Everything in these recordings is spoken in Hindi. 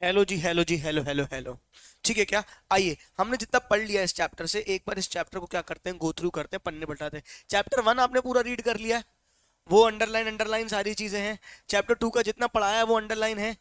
हेलो जी, हेलो जी, हेलो हेलो हेलो। ठीक है क्या? आइए, हमने जितना पढ़ लिया इस चैप्टर से, एक बार इस चैप्टर को क्या करते हैं, गो थ्रू करते हैं, पन्ने पलटाते हैं। चैप्टर 1 आपने पूरा रीड कर लिया है, वो अंडरलाइन अंडरलाइन सारी चीजें हैं। चैप्टर 2 का जितना पढ़ाया है वो अंडरलाइन है।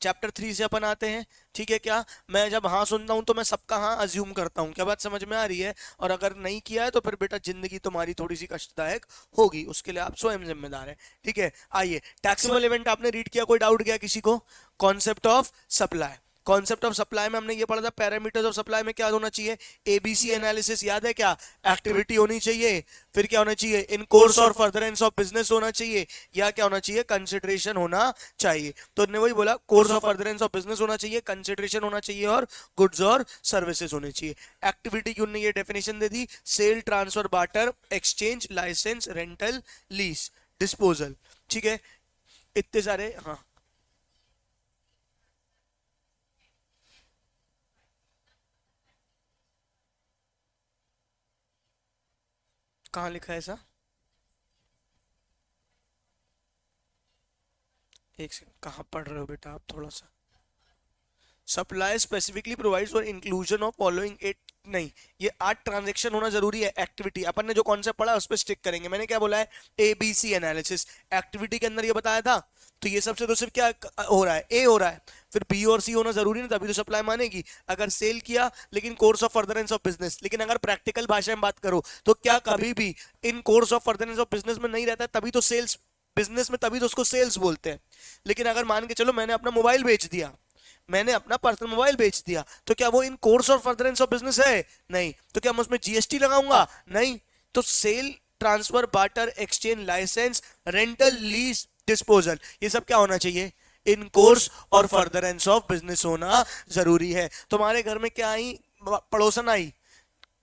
चैप्टर 3 से अपन आते हैं। ठीक है क्या? मैं जब हाँ सुनता हूँ तो मैं सबका हाँ अज्यूम करता हूँ। क्या बात समझ में आ रही है? और अगर नहीं किया है तो फिर बेटा जिंदगी तुम्हारी थोड़ी सी कष्टदायक होगी, उसके लिए आप स्वयं जिम्मेदार हैं। ठीक है, आइए, टैक्सेबल इवेंट आपने रीड किया, कोई डाउट गया किसी को? Concept of supply, concept of supply में हमने ये पढ़ा था, पैरामीटर्स ऑफ सप्लाई में क्या होना चाहिए? एबीसी एनालिसिस, याद है क्या? एक्टिविटी होनी चाहिए, फिर क्या होना चाहिए? इन कोर्स और फर्दरेंस ऑफ बिजनेस होना चाहिए, या क्या होना चाहिए? कंसिडरेशन होना चाहिए। तो ने वही बोला, course of furtherance of business होना चाहिए, कंसिडरेशन होना चाहिए, और गुड्स और सर्विसेज होने चाहिए। एक्टिविटी की उन्होंने ये डेफिनेशन दे दी, sale, transfer, barter, exchange, licence, rental, lease, disposal. ठीक है, इतने सारे। हाँ, कहाँ लिखा है ऐसा? एक सेकंड, कहाँ पढ़ रहे हो बेटा आप? थोड़ा सा। Supply specifically provides for inclusion of following eight, नहीं, ये 8 ट्रांजेक्शन होना जरूरी है। एक्टिविटी अपन ने जो कॉन्सेप्ट पढ़ा उस पर स्टिक करेंगे। मैंने क्या बोला है? एबीसी एनालिसिस, एक्टिविटी के अंदर ये बताया था। तो ये सबसे तो सिर्फ क्या हो रहा है? ए हो रहा है, फिर बी और सी होना जरूरी नहीं, तभी तो सप्लाई मानेगी। अगर सेल किया लेकिन course of furtherance of business, लेकिन अगर प्रैक्टिकल भाषा में बात करो तो क्या कभी भी in course of furtherance of business में नहीं रहता है, तभी तो सेल्स, बिजनेस में तभी तो उसको सेल्स बोलते हैं। लेकिन अगर मान के चलो मैंने अपना मोबाइल बेच दिया, मैंने अपना पर्सनल मोबाइल बेच दिया, तो क्या वो इन कोर्स और फर्दरेंस ऑफ बिजनेस है? नहीं। तो क्या मैं उसमें जीएसटी लगाऊंगा? नहीं। तो sale, transfer, barter, exchange, licence, rental, lease, disposal, ये सब क्या होना चाहिए? इन कोर्स और फर्दरेंस ऑफ बिजनेस होना जरूरी है। तुम्हारे घर में क्या आई? पड़ोसन आई,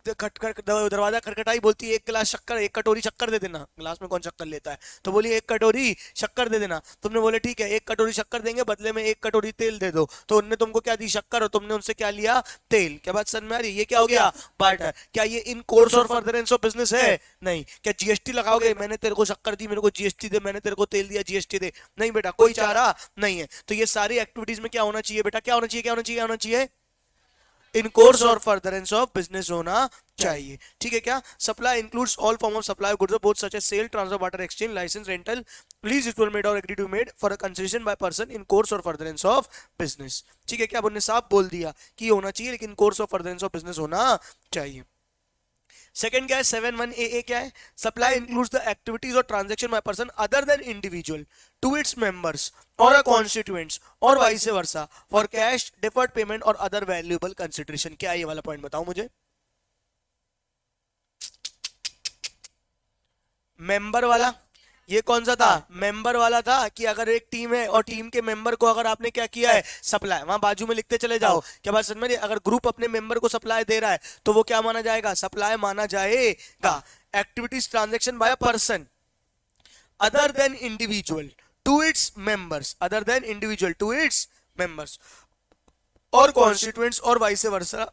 दरवाजा खटखटाई, बोलती है एक गिलास शक्कर, एक कटोरी शक्कर दे देना। गिलास में कौन शक्कर लेता है? तो बोली एक कटोरी शक्कर दे देना। तुमने बोले ठीक है, एक कटोरी शक्कर देंगे, बदले में एक कटोरी तेल दे दो। तो उनने तुमको क्या दी? शक्कर, और तुमने उनसे क्या लिया? तेल। क्या बात समझ में आ रही है? ये क्या हो गया? बार्टर। क्या ये इन कोर्स और फर्दरेंस ऑफ बिजनेस है? नहीं। क्या जीएसटी लगाओगे? मैंने तेरे को शक्कर दी, मेरे को जीएसटी दे, मैंने तेरे को तेल दिया, जीएसटी दे? नहीं बेटा, कोई चारा नहीं है। तो ये सारी एक्टिविटीज में क्या होना चाहिए बेटा? क्या होना चाहिए? क्या होना चाहिए? क्या होना चाहिए? इन कोर्स और फर्दरेंस ऑफ बिजनेस होना चाहिए। ठीक है क्या? Supply includes all form of supply goods both such as sale, transfer, barter, exchange, licence, rental, lease, disposal, made और agree to made for a consideration by person in course और फर्दरेंस ऑफ बिजनेस। ठीक है क्या? अब उन्होंने साफ बोल दिया कि होना चाहिए, लेकिन course of furtherance of business होना चाहिए। सेकंड क्या है? 7(1)(a) क्या है? सप्लाई इंक्लूड्स द एक्टिविटीज और transaction by person other than individual to its members और अ कॉन्स्टिट्यूएंट्स और vice versa for cash, deferred payment और अदर वैल्यूएबल कंसिडरेशन। क्या है ये वाला पॉइंट? बताओ मुझे। मेंबर वाला, ये कौन सा था? मेंबर वाला था, कि अगर एक टीम है और टीम के मेंबर को अगर आपने क्या किया है? सप्लाई। वहां बाजू में लिखते चले जाओ। क्या बात समझ में? अगर ग्रुप अपने मेंबर को सप्लाई दे रहा है तो वो क्या माना जाएगा? सप्लाई माना जाएगा। Activities transaction by person other than individual to its members, other than individual to its members और कॉन्स्टिट्यूएंट्स और वाइस वर्सा,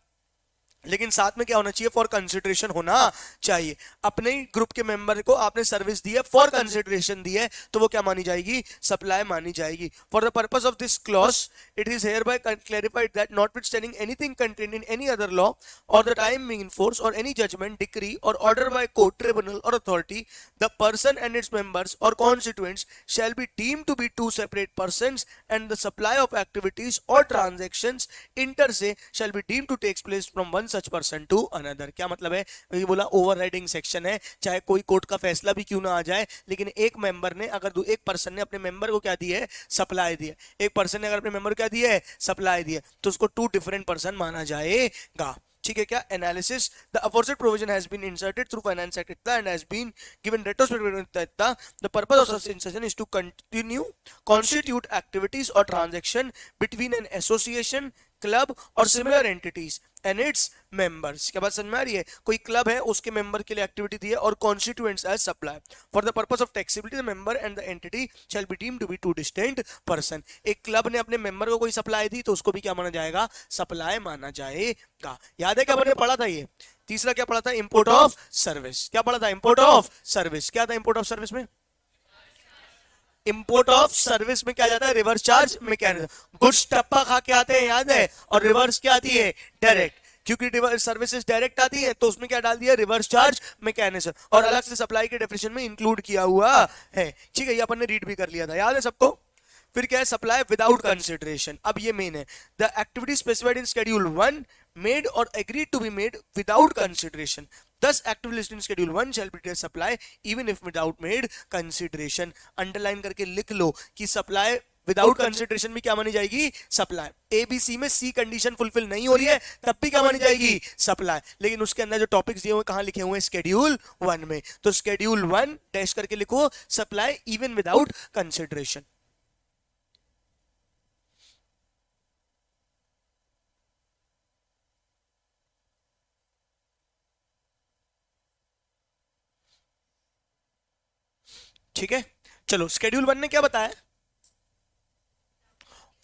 लेकिन साथ में क्या होना चाहिए? फॉर कंसिडरेशन होना चाहिए। अपने ही ग्रुप के मेंबर को आपने सर्विस दी है, फॉर कंसिडरेशन दी है, तो वो क्या मानी जाएगी? सप्लाई मानी जाएगी। For the purpose of this clause it is hereby clarified that notwithstanding anything contained in any other law और the time being in force और एनी जजमेंट, डिक्री और ऑर्डर बाय कोर्ट, ट्रिब्यूनल और authority, the person and its members और constituents shall be deemed to be two separate persons and the supply of activities or transactions inter se shall be deemed to take place from one such person to another. क्या मतलब है? ये बोला ओवरराइडिंग सेक्शन है, चाहे कोई कोर्ट का फैसला भी क्यों ना आ जाए, लेकिन एक मेंबर ने अगर एक पर्सन ने अपने मेंबर को क्या दी है? सप्लाई दी है। एक पर्सन ने अगर अपने मेंबर को क्या दी है? सप्लाई दी है, तो उसको टू डिफरेंट पर्सन माना जाएगा। ठीक है क्या? Analysis, the aforesaid provision has been inserted through finance act इतना and has been given retrospective इतना, the purpose of such insertion is to continue constitute activities or transaction between an association, club और similar entities and its members. क्या बात समझ में आ रही है? कोई क्लब है, उसके मेंबर के लिए एक्टिविटी दी है और constituents as supply for the purpose of taxability, the member and the entity shall be deemed to be two distinct person. एक क्लब ने अपने मेंबर को कोई सप्लाई दी तो उसको भी क्या माना जाएगा? सप्लाई माना जाएगा। याद है क्या हमने पढ़ा था? ये तीसरा क्या पढ़ा था? Import of service. क्या पढ़ा था? Import of service. क्या था इंपोर्ट ऑफ सर्विस में? इंपोर्ट ऑफ सर्विस में क्या जाता है, रिवर्स चार्ज मैकेनिज्म। गुड्स टप्पा खा के आते हैं, याद है, और रिवर्स क्या आती है, डायरेक्ट। क्योंकि सर्विसेज डायरेक्ट आती है तो उसमें क्या डाल दिया, रिवर्स चार्ज मैकेनिज्म, और अलग से सप्लाई के डेफिनेशन में इंक्लूड किया हुआ है। ठीक है, ये अपन ने रीड भी कर लिया था, याद है सबको। फिर क्या है, सप्लाई विदाउट कंसिडरेशन। अब ये मेन है, the activity specified in schedule 1 made और agreed to be made without consideration, thus activity listed in schedule 1 shall be supply even if without made consideration। Underline करके लिख लो कि सप्लाई विदाउट कंसिडरेशन भी क्या मानी जाएगी, सप्लाई। ए बी सी में सी कंडीशन फुलफिल नहीं हो रही है तब भी क्या मानी जाएगी, सप्लाई। लेकिन उसके अंदर जो टॉपिक्स दिए हुए कहां लिखे हुए हैं, शेड्यूल 1 में। तो शेड्यूल 1 डैश करके लिखो सप्लाई इवन विदाउट कंसिडरेशन। ठीक है, चलो शेड्यूल 1 ने क्या बताया,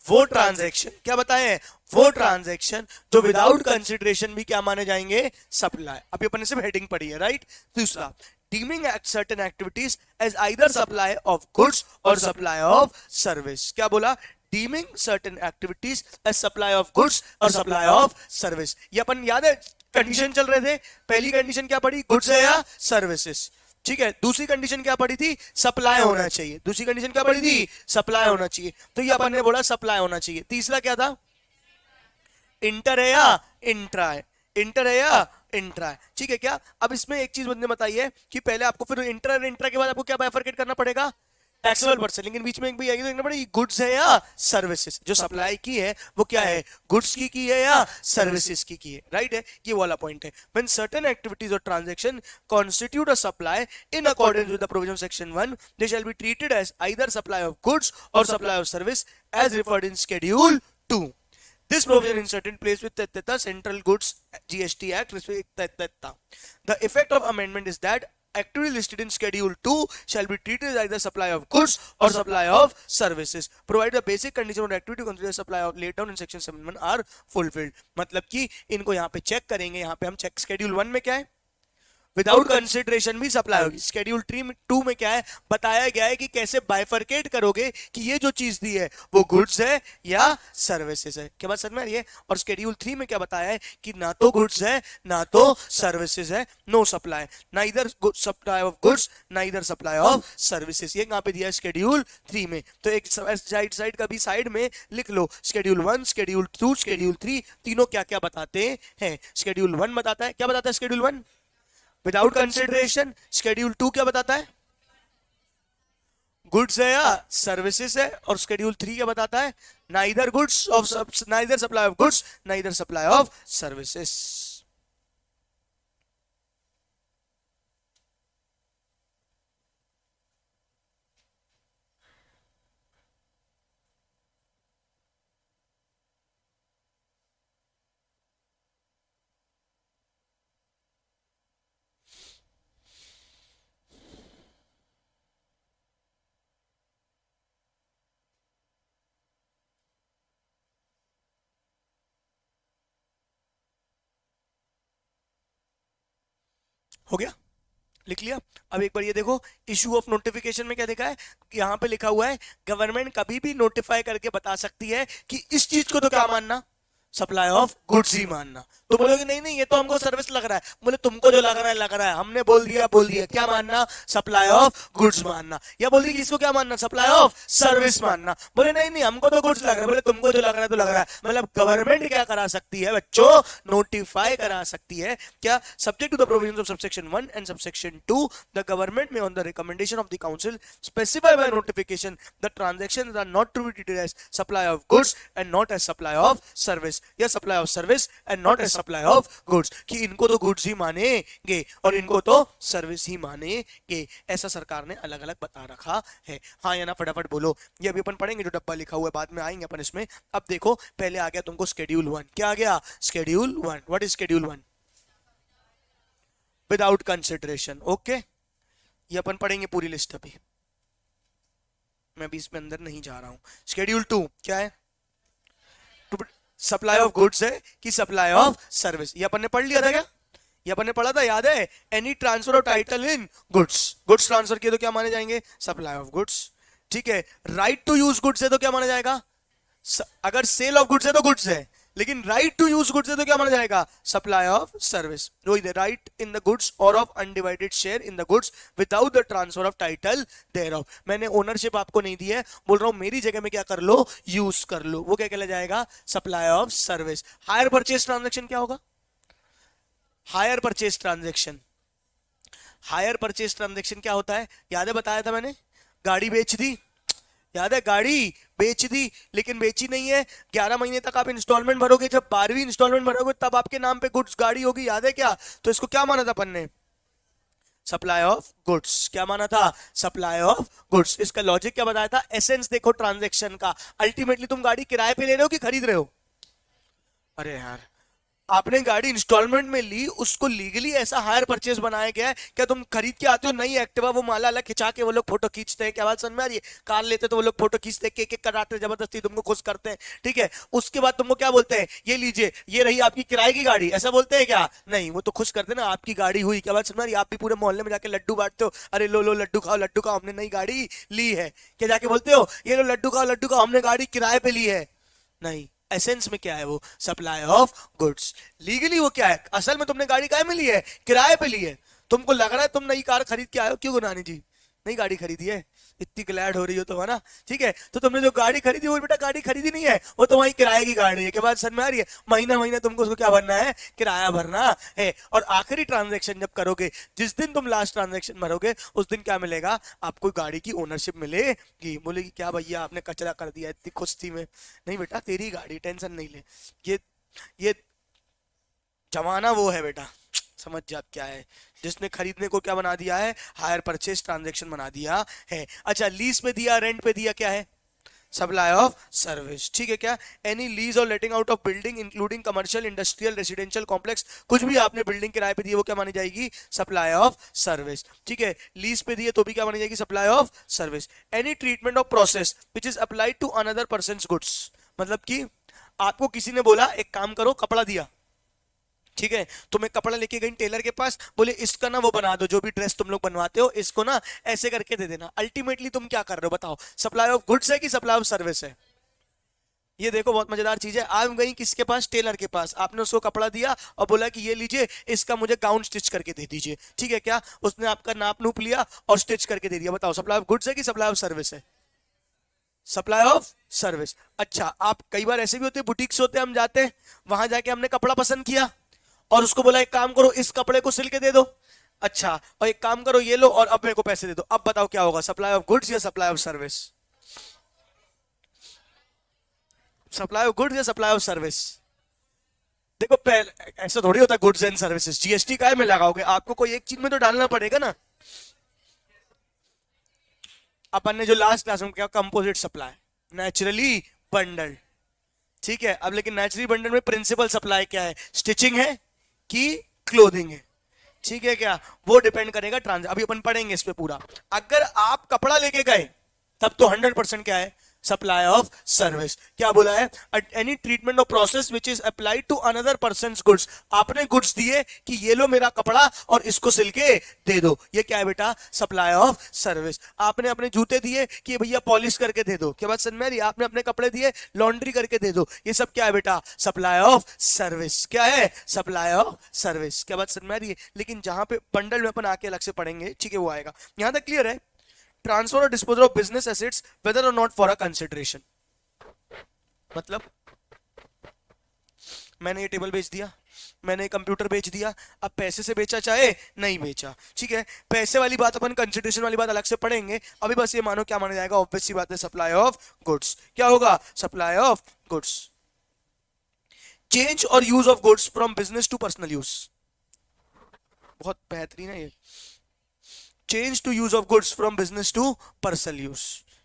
वो ट्रांजैक्शन क्या बताए हैं, वो ट्रांजैक्शन जो विदाउट कंसिडरेशन भी क्या माने जाएंगे, सप्लाई। अभी अपन ने सिर्फ हेडिंग पढ़ी है, राइट। दूसरा, dimming certain activities as either supply of goods or supply of service। क्या बोला, dimming certain activities as supply of goods or supply of service। ये अपन याद है कंडीशन चल रहे थे, पहली कंडीशन क्या पड़ी, गुड्स है या सर्विसेज। ठीक है, दूसरी कंडीशन क्या पड़ी थी, सप्लाई होना चाहिए। दूसरी कंडीशन क्या पड़ी थी, सप्लाई होना चाहिए। तो ये अपन ने बोला सप्लाई होना चाहिए। तीसरा क्या था, इंटर है या इंट्रा है, इंटर है या इंट्रा है। ठीक है, क्या अब इसमें एक चीज बंदे बताइए कि पहले आपको फिर इंटर और इंट्रा के बाद आपको क्या बाइफरकेट करना पड़ेगा, टैक्सेबल पर्सन। लेकिन बीच में एक भी आएगी तो देखना पड़ेगी गुड्स है या सर्विसेज। जो सप्लाई की है वो क्या है, गुड्स की है या सर्विसेज की है, राइट है, ये वाला पॉइंट है। व्हेन सर्टेन एक्टिविटीज और transaction constitute a supply in accordance with the provision of section 1 they shall be treated as either supply of goods और supply of service as referred in schedule 2। This provision inserted in place with the Central Goods GST Act. The effect of amendment is that activity listed in Schedule 2 shall be treated as either supply of goods or supply of services, provided the basic condition of activity considered supply of laid down in section 7(1) are fulfilled। मतलब कि इनको यहाँ पे चेक करेंगे, यहाँ पे हम चेक Schedule 1 में क्या है, विदाउट कंसिडरेशन भी सप्लाई होगी। शेड्यूल 2 में क्या है, बताया गया है कि कैसे बाइफरकेट करोगे कि ये जो चीज दी है वो गुड्स है या सर्विसेज है। क्या बात समझ में आ रही है। और शेड्यूल 3 में क्या बताया है कि ना तो गुड्स है ना तो सर्विसेज है, नो सप्लाई, ना इधर सप्लाई ऑफ गुड्स ना इधर सप्लाई ऑफ सर्विसेज। ये कहां पे दिया है, शेड्यूल 3 में। तो एक साइड का भी साइड में लिख लो, शेड्यूल 1, शेड्यूल 2, शेड्यूल 3 तीनों क्या क्या बताते हैं। शेड्यूल 1 बताता है, क्या बताता है शेड्यूल 1, विदाउट कंसिडरेशन। शेड्यूल 2 क्या बताता है, गुड्स है या सर्विसेज है। और शेड्यूल 3 क्या बताता है, neither goods of neither supply of goods neither supply of services. हो गया, लिख लिया। अब एक बार ये देखो, इशू ऑफ नोटिफिकेशन में क्या देखा है, यहां पे लिखा हुआ है गवर्नमेंट कभी भी नोटिफाई करके बता सकती है कि इस चीज को तो क्या मानना, सप्लाई ऑफ गुड्स ही मानना। तो बोलोगे नहीं नहीं ये तो हमको सर्विस लग रहा है, बोले तुमको जो लग रहा है हमने बोल दिया क्या मानना, सप्लाई ऑफ गुड्स मानना। या बोल दिया इसको क्या मानना, सप्लाई ऑफ सर्विस मानना। बोले नहीं नहीं हमको तो गुड्स लग रहा है, बोले तुमको जो लग रहा है तो लग रहा है। मतलब गवर्नमेंट क्या करा सकती है बच्चों, नोटिफाई करा सकती है। क्या, subject to the provisions of subsection 1 and subsection 2 the government may on the recommendation of the council specify by notification the transactions are not to be treated as supply of goods and not as supply of service, या supply of service and not as supply of goods, कि इनको तो गुड्स ही मानेंगे और इनको तो सर्विस ही मानेंगे। ऐसा सरकार ने अलग अलग बता रखा है। हाँ या ना फटाफट बोलो। ये अभी अपन पढ़ेंगे जो डब्बा लिखा हुआ है, बाद में आएंगे अपन इसमें। अब देखो पहले आ गया तुमको शेड्यूल 1, क्या आ गया, schedule 1। What is schedule 1, without consideration. Okay, ये अपन पढ़ेंगे पूरी लिस्ट अभी, मैं भी इसमें अंदर नहीं जा रहा हूं। शेड्यूल 2 क्या है, सप्लाई ऑफ गुड्स है कि सप्लाई ऑफ सर्विस। ये अपन ने पढ़ लिया था क्या, ये अपन ने पढ़ा था, याद है। Any transfer of title in goods, goods transfer किए तो क्या माने जाएंगे, सप्लाई ऑफ गुड्स। ठीक है, राइट टू यूज गुड्स है तो क्या माना जाएगा? अगर सेल ऑफ गुड्स है तो गुड्स है, लेकिन राइट टू यूज गुड्स है तो क्या माना जाएगा? Supply of service. वही राइट इन द गुड्स और of undivided share in the goods without the transfer of title thereof. मैंने ओनरशिप आपको नहीं दी है, बोल रहा हूं मेरी जगह में क्या कर लो, यूज कर लो, वो क्या कहला जाएगा? Supply of service. Hire purchase transaction क्या होगा? Hire purchase transaction, hire purchase transaction क्या होता है? याद है बताया था मैंने, गाड़ी बेच दी, याद है गाड़ी बेच दी लेकिन बेची नहीं है, 11 महीने तक आप इंस्टॉलमेंट भरोगे, जब 12वीं इंस्टॉलमेंट भरोगे तब आपके नाम पे गुड्स गाड़ी होगी, याद है क्या? तो इसको क्या माना था अपन ने? Supply of goods. क्या माना था? Supply of goods. इसका लॉजिक क्या बताया था? एसेंस देखो ट्रांजेक्शन का, अल्टीमेटली तुम गाड़ी किराए पे ले रहे हो कि खरीद रहे हो? अरे यार, आपने गाड़ी इंस्टॉलमेंट में ली, उसको लीगली ऐसा हायर परचेज बनाया गया है, क्या तुम खरीद के आते हो नई एक्टिवा, वो माला अलग खिंचा के वो लोग फोटो खींचते हैं, क्या बात समझ में आ रही है? कार लेते तो वो लोग फोटो खींचते हैं, केक केक कराते जबरदस्ती तुमको खुश करते हैं, ठीक है? उसके बाद तुमको क्या बोलते हैं? ये लीजिए, ये रही आपकी किराए की गाड़ी, ऐसा बोलते हैं क्या? नहीं, वो तो खुश करते हैं ना, आपकी गाड़ी हुई, क्या बात समझ में आ रही है? आप भी पूरे मोहल्ले में जाके लड्डू बांटते हो, अरे लो लो लड्डू खाओ, लड्डू खाओ, हमने नई गाड़ी ली है, क्या जाके बोलते हो? ये लो लड्डू खाओ, लड्डू खाओ, हमने गाड़ी किराए पे ली है? नहीं, एसेंस में क्या है? वो सप्लाई ऑफ गुड्स। लीगली वो क्या है? असल में तुमने गाड़ी काहे में ली है? किराए पे ली है। तुमको लग रहा है तुम नई कार खरीद के आए हो, क्यों गुनानी जी? नई गाड़ी खरीदी है, इतनी ग्लैड हो रही हो तो, है ना? ठीक है, तो तुमने जो गाड़ी खरीदी वो बेटा गाड़ी खरीदी नहीं है, वो तुम्हारी किराए की गाड़ी है। के बाद समझ में आ रही है? महीना महीना तुमको उसको क्या भरना है? किराया भरना है। और आखिरी ट्रांजेक्शन जब करोगे, जिस दिन तुम लास्ट ट्रांजेक्शन भरोगे, उस दिन क्या मिलेगा? आपको गाड़ी की ओनरशिप मिलेगी। बोलेगी क्या भैया आपने कचरा कर दिया, इतनी खुश थी मैं। नहीं बेटा, तेरी गाड़ी, टेंशन नहीं ले। ये जमाना वो है बेटा, समझ जा क्या है, जिसने खरीदने को क्या बना दिया है? हायर परचेज ट्रांजैक्शन बना दिया है। अच्छा, लीज पे दिया, रेंट पे दिया, क्या है? Supply of service. ठीक है क्या? एनी लीज और लेटिंग out of building including commercial, industrial, residential complex, कुछ भी आपने बिल्डिंग किराए पे दी है वो क्या मानी जाएगी? Supply of service. ठीक है, लीज पे दी है तो भी क्या मानी जाएगी? Supply of service. Any treatment of process which is applied to another person goods, मतलब कि आपको किसी ने बोला एक काम करो, कपड़ा दिया, ठीक है, तो मैं कपड़ा लेके गई टेलर के पास, बोले इसका ना वो बना दो, जो भी ड्रेस तुम लोग बनवाते हो इसको ना ऐसे करके दे देना। अल्टीमेटली तुम क्या कर रहे हो बताओ? सप्लाई ऑफ गुड्स है कि सप्लाई ऑफ सर्विस है? ये देखो बहुत मजेदार चीज है। आप गई किसके पास? टेलर के पास, आपने उसको कपड़ा दिया और बोला कि ये लीजिए, इसका मुझे गाउन स्टिच करके दे दीजिए, ठीक है क्या? उसने आपका नाप नूप लिया और स्टिच करके दे दिया। बताओ सप्लाई ऑफ गुड्स है कि सप्लाई ऑफ सर्विस है? Supply of service. अच्छा, आप कई बार ऐसे भी होते हैं, बुटीक्स होते हैं, हम जाते हैं वहां जाके हमने कपड़ा पसंद किया और उसको बोला एक काम करो इस कपड़े को सिल के दे दो, अच्छा, और एक काम करो ये लो और अब मेरे को पैसे दे दो। अब बताओ क्या होगा? सप्लाई ऑफ गुड्स या supply of service? Supply of goods या सप्लाई ऑफ सर्विस? देखो पहले ऐसा थोड़ी होता है गुड्स एंड सर्विसेज, जीएसटी काय में लगाओगे? आपको कोई एक चीज में तो डालना पड़ेगा ना। अपन ने जो लास्ट क्लास में क्या, कंपोजिट सप्लाई, नेचुरली बंडल, ठीक है। अब लेकिन नेचुरली बंडल में प्रिंसिपल सप्लाई क्या है? स्टिचिंग है कि क्लोथिंग है? ठीक है क्या? वो डिपेंड करेगा अभी अपन पढ़ेंगे इस पे पूरा। अगर आप कपड़ा लेके गए तब तो 100% क्या है? Supply of service. क्या बोला है? Any treatment of process which is applied to another person goods. आपने गुड्स दिए कि ये लो मेरा कपड़ा और इसको सिल के दे दो, ये क्या है बेटा? Supply of service. आपने अपने जूते दिए कि भैया पॉलिश करके दे दो, क्या बात समझ में आ रही है? आपने अपने कपड़े दिए लॉन्ड्री करके दे दो, ये सब क्या है बेटा? Supply of service. क्या है? Supply of service. क्या बात समझ में आ रही है? लेकिन जहां पे बंडल में अपन आके अलग से पढ़ेंगे, ठीक है, वो आएगा। यहां तक क्लियर है? ट्रांसफर और disposal of business assets whether और नॉट फॉर अ कंसिडरेशन, मतलब मैंने ये टेबल बेच दिया, मैंने कंप्यूटर बेच दिया, अब पैसे से बेचा चाहे नहीं बेचा, ठीक है, पैसे वाली बात अपन कंसिडरेशन वाली बात अलग से पढ़ेंगे। अभी बस ये मानो क्या माना जाएगा? ऑब्वियस सी बात है, सप्लाई ऑफ गुड्स। क्या होगा? Supply of goods. चेंज और use of goods from business to personal use, बहुत बेहतरीन है ये। Change to use of goods from business to personal use,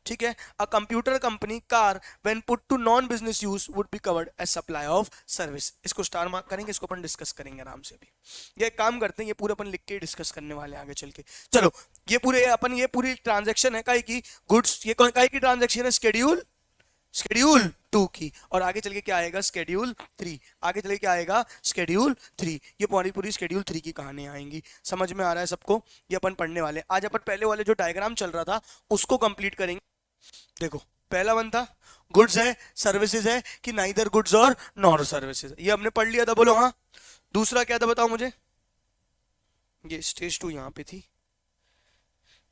ठीक है। A computer company car when put to non business use would be covered as supply of service. इसको स्टार मार्क करेंगे, इसको अपन डिस्कस करेंगे आराम से। अभी ये काम करते हैं, ये पूरे अपन लिख के डिस्कस करने वाले हैं आगे चल के। चलो, ये पूरे अपन ये पूरी ट्रांजेक्शन है काहे की? गुड्स, ये काहे की ट्रांजेक्शन है? शेड्यूल 2 की, और आगे चल के क्या आएगा? शेड्यूल 3। आगे चल के क्या आएगा? शेड्यूल 3। ये पूरी शेड्यूल 3 की कहानी आएंगी। समझ में आ रहा है सबको? ये अपन पढ़ने वाले। आज अपन पहले वाले जो डायग्राम चल रहा था उसको कंप्लीट करेंगे। देखो पहला वन था गुड्स है सर्विसेज है कि नाइदर गुड्स और नॉर सर्विसेज, ये हमने पढ़ लिया था, बोलो हाँ। दूसरा क्या था बताओ मुझे, ये स्टेज 2 यहाँ पे थी,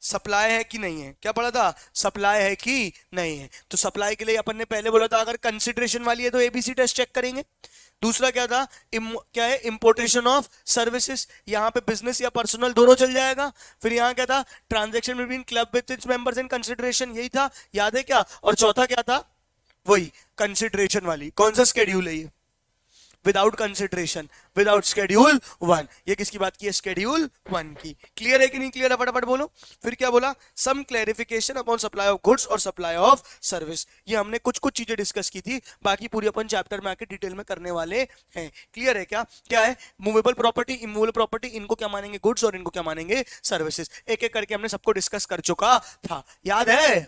सप्लाई है कि नहीं है, क्या पढ़ा था, सप्लाई है कि नहीं है। तो सप्लाई के लिए अपन ने पहले बोला था अगर कंसिडरेशन वाली है तो एबीसी टेस्ट चेक करेंगे। दूसरा क्या था, क्या है, इंपोर्टेशन ऑफ सर्विसेज, यहाँ पे बिजनेस या पर्सनल दोनों चल जाएगा। फिर यहाँ क्या था, transaction between club with its members and consideration, यही था, याद है क्या। और चौथा क्या था, वही कंसिडरेशन वाली, कौन सा स्केड्यूल है ये, विदाउट कंसिडरेशन, विदाउट शेड्यूल 1, ये किसकी बात की है, शेड्यूल 1 की। क्लियर है कि नहीं क्लियर है, फटाफट बोलो। फिर क्या बोला, some clarification upon supply of goods और सप्लाई ऑफ सर्विस, ये हमने कुछ कुछ चीजें डिस्कस की थी, बाकी पूरी अपन चैप्टर में आके डिटेल में करने वाले हैं। क्लियर है क्या, क्या है, मूवेबल प्रॉपर्टी, इमूवेबल प्रॉपर्टी, इनको क्या मानेंगे गुड्स और इनको क्या मानेंगे सर्विसेज, एक एक करके हमने सबको डिस्कस कर चुका था, याद है।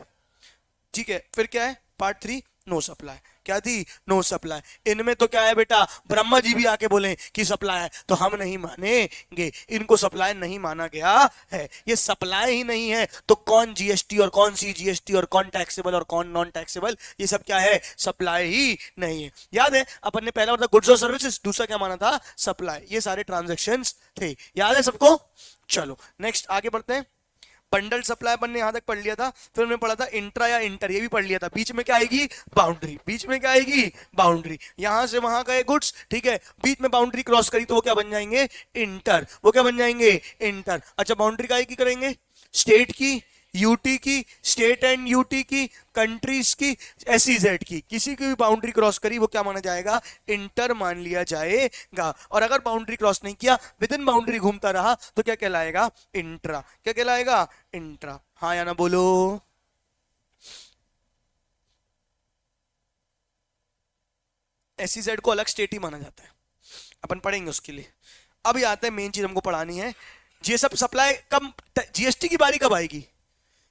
ठीक है, फिर क्या है, पार्ट 3, नो सप्लाई, क्या थी, नो सप्लाई। इनमें तो क्या है बेटा, ब्रह्मा जी भी आके बोले कि सप्लाई है तो हम नहीं मानेंगे, इनको सप्लाई नहीं माना गया है। ये सप्लाई ही नहीं है तो कौन जीएसटी और कौन सी जीएसटी और कौन टैक्सेबल और कौन नॉन टैक्सेबल, ये सब क्या है, सप्लाई ही नहीं है। याद है अपन ने पहला मतलब गुड्स और सर्विसेज, दूसरा क्या माना था, सप्लाई, ये सारे ट्रांजेक्शन्स थे, याद है सबको। चलो नेक्स्ट आगे बढ़ते हैं। बंडल सप्लाई अपन ने यहां तक पढ़ लिया था, फिर हमने पढ़ा था इंट्रा या इंटर, ये भी पढ़ लिया था। बीच में क्या आएगी, बाउंड्री, बीच में क्या आएगी, बाउंड्री, यहां से वहां गए गुड्स, ठीक है, बीच में बाउंड्री क्रॉस करी तो वो क्या बन जाएंगे, इंटर, वो क्या बन जाएंगे, इंटर। अच्छा बाउंड्री का की करेंगे, स्टेट की, यूटी की, स्टेट एंड यूटी की, कंट्रीज की, एसईजेड की, किसी की भी बाउंड्री क्रॉस करी वो क्या माना जाएगा, इंटर मान लिया जाएगा। और अगर बाउंड्री क्रॉस नहीं किया, विद इन बाउंड्री घूमता रहा तो क्या कहलाएगा, इंट्रा, क्या कहलाएगा, इंट्रा। हाँ या ना बोलो। एसईजेड को अलग स्टेट ही माना जाता है, अपन पढ़ेंगे उसके लिए। अब आते हैं मेन चीज हमको पढ़ानी है, ये सब सप्लाई कब, जीएसटी की बारी कब आएगी,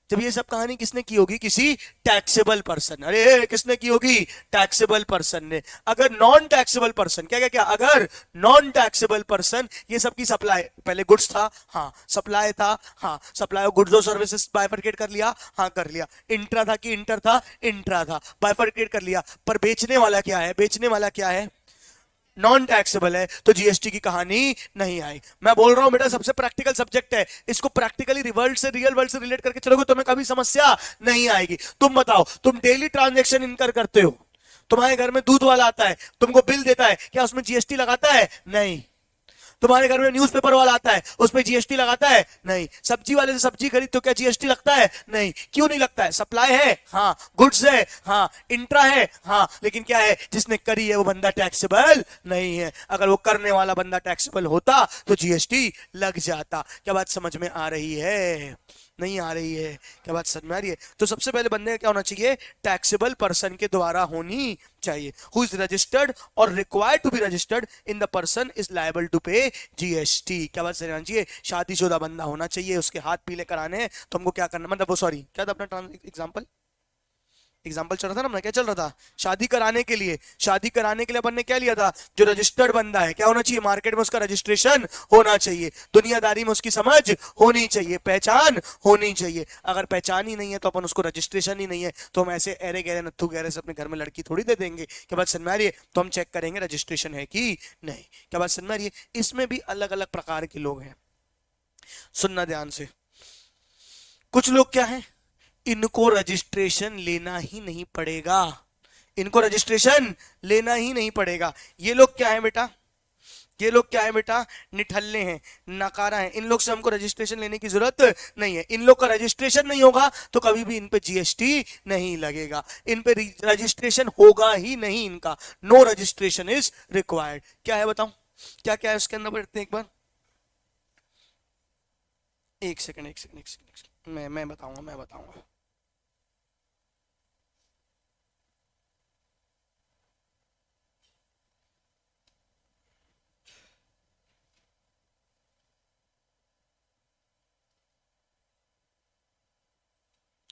जब ये सब कहानी किसने की होगी, किसी टैक्सेबल पर्सन, अरे किसने की होगी, टैक्सेबल पर्सन ने। अगर नॉन टैक्सेबल पर्सन, क्या क्या क्या, अगर नॉन टैक्सेबल पर्सन, ये सब की सप्लाई, पहले गुड्स था, हाँ, सप्लाई था, हाँ, सप्लाई ऑफ गुड्स और सर्विसेज बाइफरकेट कर लिया, हाँ कर लिया। इंट्रा था कि इंटर था, इंट्रा था, बाइफरकेट कर लिया। पर बेचने वाला क्या है, बेचने वाला क्या है, नॉन टैक्सेबल है, तो जीएसटी की कहानी नहीं आई। मैं बोल रहा हूं बेटा सबसे प्रैक्टिकल सब्जेक्ट है, इसको प्रैक्टिकली रिवर्ल्ड से, रियल वर्ल्ड से रिलेट करके चलोगे तुम्हें कभी समस्या नहीं आएगी। तुम बताओ, तुम डेली ट्रांजैक्शन इनकर करते हो, तुम्हारे घर में दूध वाला आता है, तुमको बिल देता है, क्या उसमें जीएसटी लगाता है, नहीं। तुम्हारे घर में न्यूज़पेपर वाला आता है, उसमें जीएसटी लगाता है, नहीं। सब्जी वाले से सब्जी खरीद तो क्या जीएसटी लगता है, नहीं। क्यों नहीं लगता है, सप्लाई है, हाँ, गुड्स है, हाँ, इंट्रा है, हाँ, लेकिन क्या है, जिसने करी है वो बंदा टैक्सेबल नहीं है। अगर वो करने वाला बंदा टैक्सेबल होता तो जीएसटी लग जाता। क्या बात समझ में आ रही है, नहीं आ रही है, क्या बात समझ में आ रही है। तो सबसे पहले बंदे का क्या होना चाहिए, टैक्सेबल पर्सन के द्वारा होनी चाहिए, हु इज रजिस्टर्ड और required to be registered in the person is liable to pay GST. क्या बात समझ चाहिए, शादीशुदा बंदा होना चाहिए, उसके हाथ पीले कराने हैं तो हमको क्या करना, मतलब वो सॉरी क्या था अपना एग्जाम्पल, एग्जाम्पल चल रहा था ना, क्या चल रहा था, शादी कराने के लिए, शादी कराने के लिए अपन ने क्या लिया था, जो रजिस्टर्ड बंदा है क्या होना चाहिए, मार्केट में उसका रजिस्ट्रेशन होना चाहिए, दुनियादारी में उसकी समझ होनी चाहिए, पहचान होनी चाहिए। अगर पहचान ही नहीं है तो अपन उसको रजिस्ट्रेशन ही नहीं है तो हम ऐसे अरे गहरे नत्थु गहरे से अपने घर में लड़की थोड़ी दे देंगे। क्या बात समझ में आ रही है, तो हम चेक करेंगे रजिस्ट्रेशन है कि नहीं। क्या बात समझ में आ रही है, इसमें भी अलग अलग प्रकार के लोग हैं, सुनना ध्यान से। कुछ लोग क्या है, इनको रजिस्ट्रेशन लेना ही नहीं पड़ेगा, इनको रजिस्ट्रेशन लेना ही नहीं पड़ेगा। ये लोग क्या है बेटा, ये लोग क्या है बेटा, निठल्ले हैं, नकारा है, इन लोग से हमको रजिस्ट्रेशन लेने की जरूरत नहीं है। इन लोग का रजिस्ट्रेशन नहीं होगा तो कभी भी इन पे जीएसटी नहीं लगेगा, इन पे रजिस्ट्रेशन होगा ही नहीं इनका, नो रजिस्ट्रेशन इज रिक्वायर्ड। क्या है बताऊं, क्या क्या है उसके अंदर, बैठते हैं एक बार, एक सेकंड एक सेकंड एक सेकंड, एक सेकंड, मैं बताऊंगा, मैं बताऊंगा।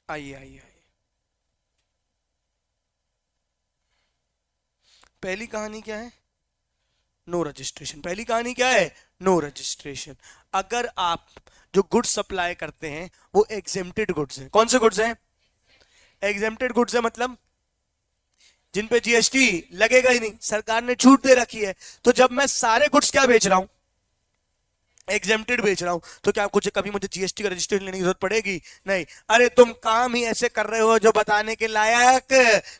आइए आइए आइए, पहली कहानी क्या है, नो रजिस्ट्रेशन। पहली कहानी क्या है, नो रजिस्ट्रेशन। अगर आप जो गुड्स सप्लाई करते हैं वो एग्जेम्प्टेड गुड्स हैं, कौन से गुड्स हैं, एग्जेम्प्टेड गुड्स है मतलब जिन पे जीएसटी लगेगा ही नहीं, सरकार ने छूट दे रखी है। तो जब मैं सारे गुड्स क्या बेच रहा हूं, एग्जेम्प्टेड बेच रहा हूं, तो क्या कुछ कभी मुझे जीएसटी का रजिस्ट्रेशन लेने की जरूरत पड़ेगी? नहीं। अरे तुम काम ही ऐसे कर रहे हो जो बताने के लायक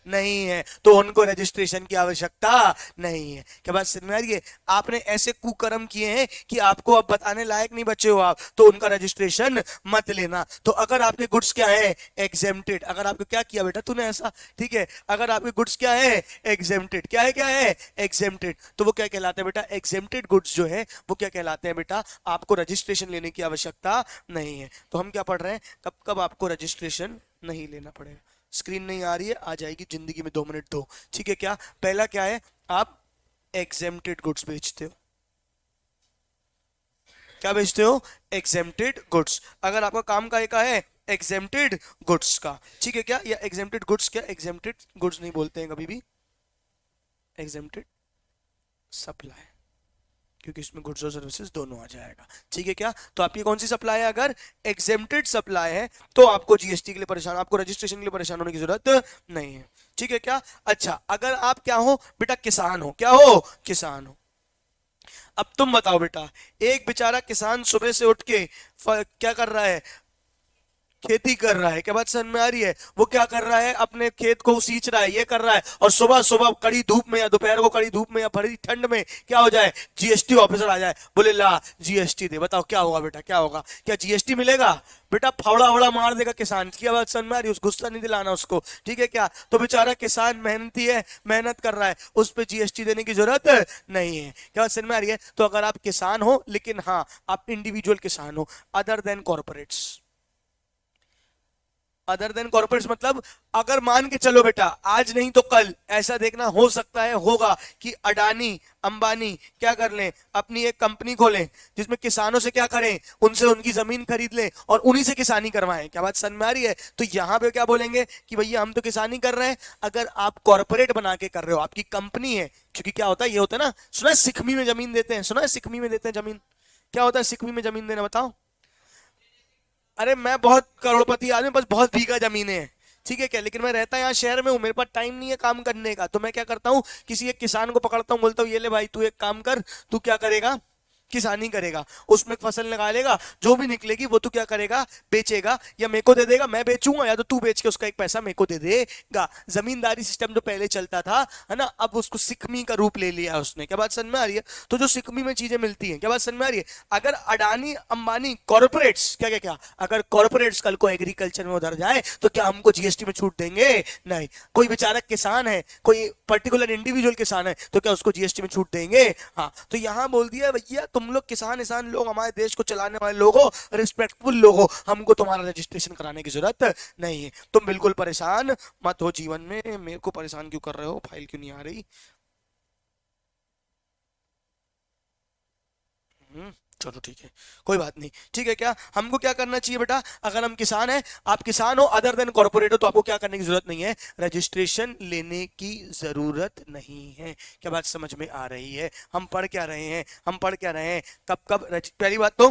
नहीं है, तो उनको रजिस्ट्रेशन की आवश्यकता नहीं है। क्या बात समझ में आ रही है? आपने ऐसे कुकर्म किए हैं कि आपको अब बताने लायक नहीं बचे हो आप, तो उनका रजिस्ट्रेशन मत लेना। तो अगर आपके गुड्स क्या है, एग्जेम्प्टेड, अगर आपको क्या किया बेटा तूने ऐसा, ठीक है, अगर आपके गुड्स क्या है, एग्जेम्प्टेड, क्या है, क्या है, एग्जेम्प्टेड, तो वो क्या कहलाते हैं बेटा, एग्जेम्प्टेड गुड्स जो है वो क्या कहलाते हैं बेटा, आपको रजिस्ट्रेशन लेने की आवश्यकता नहीं है। तो हम क्या पढ़ रहे हैं, कब कब आपको रजिस्ट्रेशन नहीं लेना पड़ेगा। स्क्रीन नहीं आ रही है, आ जाएगी जिंदगी में 2 मिनट दो, ठीक है। क्या पहला क्या है, आप एग्जेम्प्टेड गुड्स बेचते हो। क्या बेचते हो, एग्जेम्प्टेड गुड्स। अगर आपका काम का है एग्जेम्प्टेड गुड्स का, ठीक है क्या, या एग्जेम्प्टेड गुड्स, क्या एग्जेम्प्टेड गुड्स नहीं बोलते हैं कभी भी, एग्जेम्प्टेड सप्लाई, क्योंकि इसमें गुड्स और सर्विसेज दोनों आ जाएगा, ठीक है क्या। तो आपकी कौन सी सप्लाई है, अगर एग्जेम्प्टेड सप्लाई है तो आपको जीएसटी के लिए परेशान, आपको रजिस्ट्रेशन के लिए परेशान होने की जरूरत नहीं है, ठीक है क्या। अच्छा, अगर आप क्या हो बेटा, किसान हो, क्या हो, किसान हो। अब तुम बताओ बेटा, एक बेचारा किसान सुबह से उठ के क्या कर रहा है, खेती कर रहा है, क्या बात समझ में आ रही है, वो क्या कर रहा है, अपने खेत को सींच रहा है, ये कर रहा है, और सुबह सुबह कड़ी धूप में या दोपहर को कड़ी धूप में या भरी ठंड में क्या हो जाए, जीएसटी ऑफिसर आ जाए, बोले ला जीएसटी दे, बताओ क्या होगा बेटा, क्या होगा, क्या जीएसटी मिलेगा बेटा, फावड़ा वड़ा मार देगा किसान की। बात समझ में आ रही है, उस गुस्सा नहीं दिलाना उसको, ठीक है क्या। तो बेचारा किसान मेहनती है, मेहनत कर रहा है, उस पर जीएसटी देने की जरूरत नहीं है। क्या बात समझ में आ रही है। तो अगर आप किसान हो, लेकिन हाँ आप इंडिविजुअल किसान हो, other than corporates, other than corporates मतलब अगर मान के चलो बेटा, आज नहीं तो कल ऐसा देखना हो सकता है, होगा कि अडानी अंबानी क्या कर लें, अपनी एक कंपनी खोलें जिसमें किसानों से क्या करें, उनसे उनकी जमीन खरीद लें और उन्हीं से किसानी करवाएं। क्या बात समझ में आ रही है। तो यहां पे क्या बोलेंगे कि भैया हम तो किसानी कर रहे हैं। अगर आप कॉर्पोरेट बना के कर रहे हो, आपकी कंपनी है, क्योंकि क्या होता है, ये होता है ना, सुना है सिकमी में जमीन देते हैं, सुना है सिकमी में देते हैं जमीन, क्या होता है सिकमी में जमीन देना, बताओ। अरे मैं बहुत करोड़पति आदमी, बस बहुत बीघा जमीनें हैं, ठीक है क्या, लेकिन मैं रहता यहाँ शहर में हूँ, मेरे पास टाइम नहीं है काम करने का, तो मैं क्या करता हूँ, किसी एक किसान को पकड़ता हूँ, बोलता हूँ ये ले भाई तू एक काम कर, तू क्या करेगा, किसानी करेगा, उसमें फसल लगा लेगा, जो भी निकलेगी वो तू क्या करेगा, बेचेगा, या मेरे को दे देगा, मैं बेचूंगा, या तो तू बेच के उसका एक पैसा मेरे को दे देगा। जमींदारी सिस्टम जो पहले चलता था, है ना, अब उसको सिकमी का रूप ले लिया उसने। क्या बात समझ में आ रही है। तो जो सिकमी में चीजें मिलती हैं, क्या बात समझ में आ रही है। अगर अडानी अंबानी कॉर्पोरेट्स क्या क्या क्या, अगर कॉर्पोरेट्स कल को एग्रीकल्चर में उधर जाए तो क्या हमको जीएसटी में छूट देंगे, नहीं। कोई बेचारा किसान है, कोई पर्टिकुलर इंडिविजुअल किसान है, तो क्या उसको जीएसटी में छूट देंगे, हाँ। तो यहां बोल दिया भैया तुम लोग किसान इंसान लोग, हमारे देश को चलाने वाले लोग हो, रिस्पेक्टफुल लोग हो, हमको तुम्हारा रजिस्ट्रेशन कराने की जरूरत नहीं है। तुम बिल्कुल परेशान मत हो जीवन में, मेरे को परेशान क्यों कर रहे हो, फाइल क्यों नहीं आ रही। चलो ठीक है, कोई बात नहीं, ठीक है क्या। हमको क्या करना चाहिए बेटा, अगर हम किसान हैं, आप किसान हो अदर देन कॉर्पोरेट हो, तो आपको क्या करने की जरूरत नहीं है, रजिस्ट्रेशन लेने की जरूरत नहीं है। क्या बात समझ में आ रही है। हम पढ़ क्या रहे हैं, हम पढ़ क्या रहे हैं, कब कब पहली बात तो